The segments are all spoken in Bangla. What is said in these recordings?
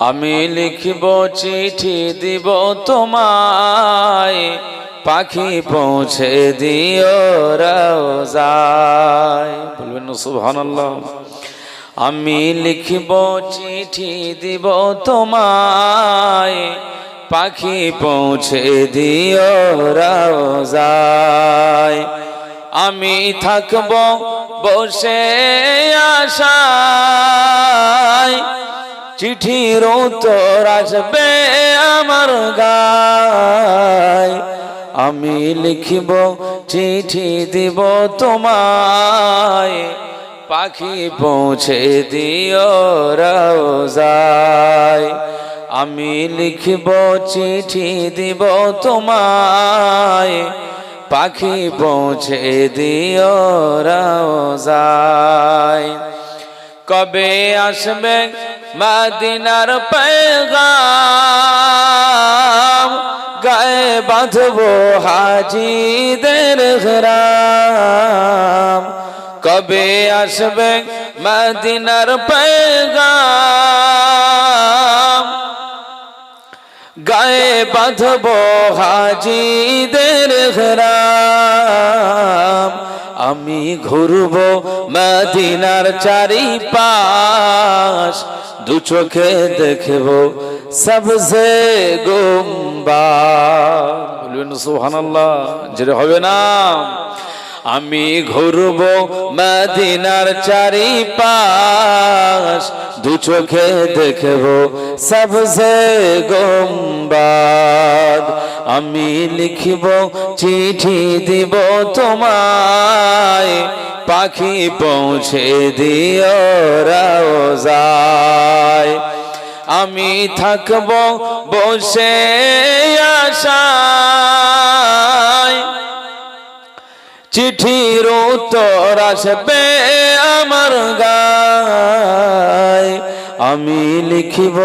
আমি লিখব চিঠি দিব তোমায়, পাখি পৌঁছে দিও রওজায়। বলবেন না সুবহানাল্লাহ। আমি লিখব চিঠি দিব তোমায়, পাখি পৌঁছে দিও রওজায়। আমি থাকব বসে আশায়, চিঠির উত্তর আসবে আমার গায়। আমি লিখব চিঠি দিব তোমায়, পাখি পৌঁছে দিও রওজায়। আমি লিখব চিঠি দিব তোমায়, পাখি পৌঁছে দিও রওজায়। কবে আসবে মদিনার পেগাম, গায়ে বাঁধবো হাজিদের ইহরাম। কবে আসবে মদিনার পেগাম, গায়ে বাঁধবো হাজিদের ইহরাম। আমি ঘুরবো মদিনার চারিপাশ, দু চোখে দেখবো সবজে গুম্বাদ। বলবেন সুবহানাল্লাহ, যেটা হবে না। আমি ঘুরবো মদিনার চারিপাশ, দু চোখে দেখবো সবজে গুম্বাদ। আমি লিখব চিঠি দিব তোমায়, পাখি পৌঁছে দিও রওজায়। আমি থাকব বসে আশায়, চিঠির উত্তর আসবে আমার গায়। আমি লিখিব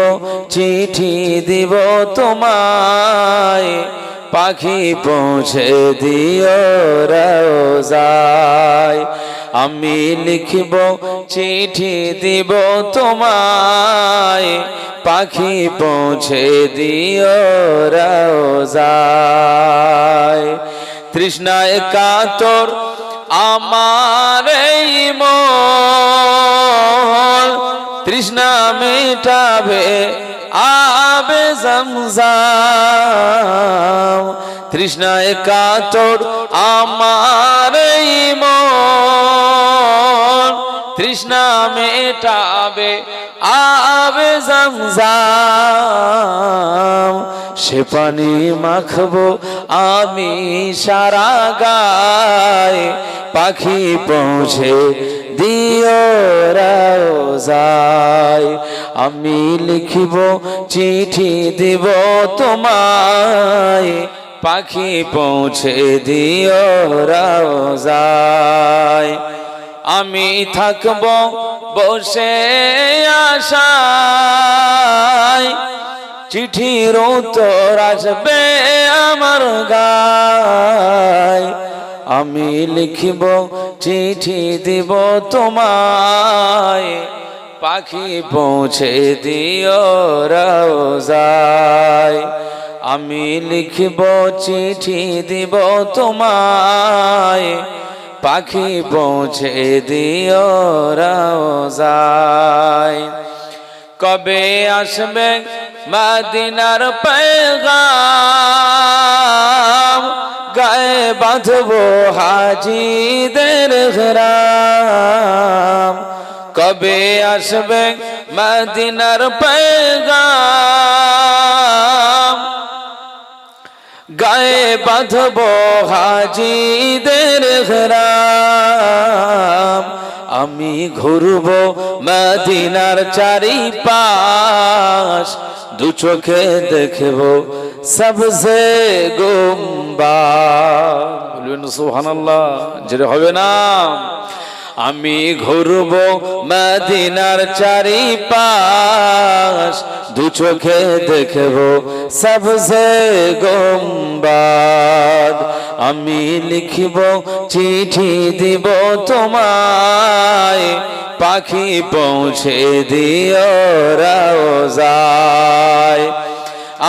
চিঠি দিব তোমায়, পাখি পৌঁছে দিও রওজায়। আমি লিখিব চিঠি দিব তোমায়, পাখি পৌঁছে দিও রওজায়। তৃষ্ণায় কাতর আমার এই মন, তৃষ্ণা মেটাবে আবে জমজম। তৃষ্ণায় কাতর আমার এই মন, তৃষ্ণা মেটাবে আবে জমজম। সে পানি মাখবো আমি সারা গায়ে, পাখি পৌঁছে দিও রওজায়। আমি লিখিব চিঠি দিব তোমায়, পাখি পৌঁছে দিও রওজায়। আমি থাকব বসে আশায়, চিঠির উত্তর আসবে আমার গায়। আমি লিখিব চিঠি দিব তোমায়, পাখি পৌঁছে দিও রওজায়। আমি লিখিব চিঠি দিব তোমায়, পাখি পৌঁছে দিও রওজায়। কবে আসবে মদিনার পেগাম, গায়ে বাঁধবো হাজিদের ইহরাম। কবে আসবে মদিনার পেগাম, গায়ে বাঁধবো হাজিদের ইহরাম। আমি ঘুরবো মদিনার চারিপাশ, দু চোখে দেখবো সবজে গুম্বাদ। বলবেন সুবহানাল্লাহ, যেটা হবে না। আমি ঘুরবো মদিনার চারিপাশ, দু চোখে দেখবো সবজে গুম্বাদ। আমি লিখিব চিঠি দিব তোমায়, পাখি পৌঁছে দিও রওজায়।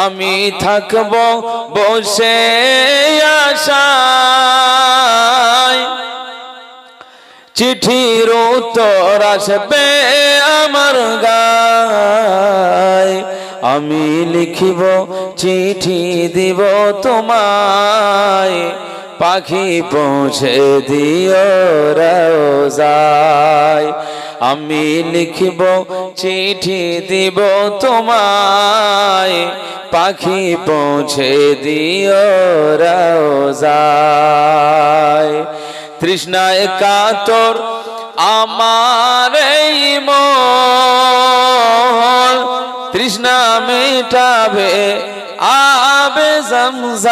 আমি থাকব বসে আশায় চিঠির উত্তর আসবে আমার গায় আমি লিখিব চিঠি দিব তোমায় পাখি পৌঁছে দিও রোজায় আমি লিখিব চিঠি দিব তোমায় পাখি পৌঁছে দিও রোজায় তৃষ্ণায় কাতর আমার এই মন তৃষ্ণা মেটাবে আবে জমজম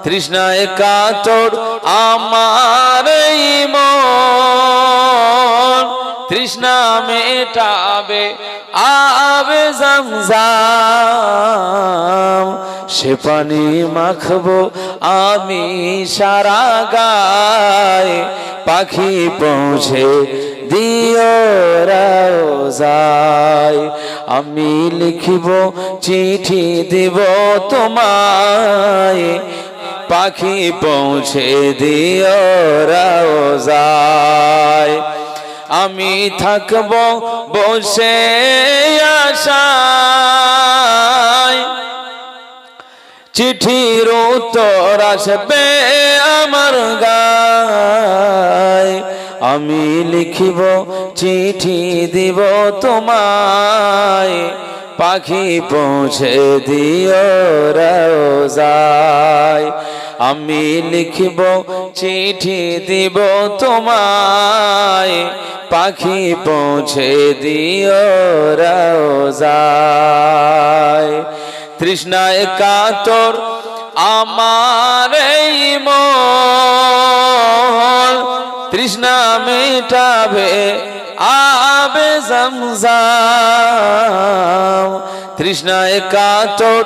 তৃষ্ণায় কাতর আমার এই মন তৃষ্ণা মেটাবে আবে জমজম সে পানি মাখবো আমি সারা গায়ে পাখি পৌঁছে দিও রোজায় আমি লিখিব চিঠি দিব তোমায় পাখি পৌঁছে দিও রোজায় আমি থাকব বসে আশায় চিঠির উত্তর আসবে আমার গায় আমি লিখিব চিঠি দিব তোমায় পাখি পৌঁছে দিও রোজায় আমি লিখিব চিঠি দিব তোমায় পাখি পৌঁছে দিও রোজায় তৃষ্ণায় কাতর আমার এই মন তৃষ্ণা মেটাবে আবে জমজম তৃষ্ণায় কাতর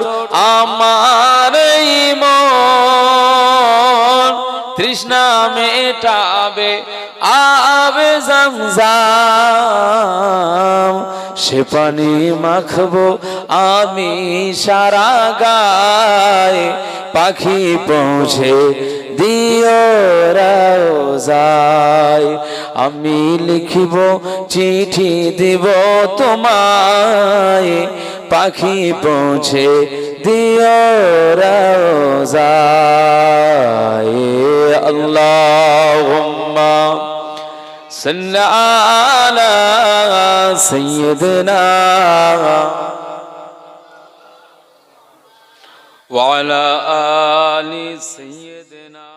আমার এই মন তৃষ্ণা মেটাবে আবে জমজম সে পানি মাখবো আমি সারা গায়ে পাখি পৌঁছে দিও রোজায় আমি লিখিব চিঠি দিব তোমায় পাখি পৌঁছে দিও রোজায় আল্লাহুম্মা সাল্লি আলা সাইয়্যিদিনা ওয়া আলা আলি সাইয়্যিদিনা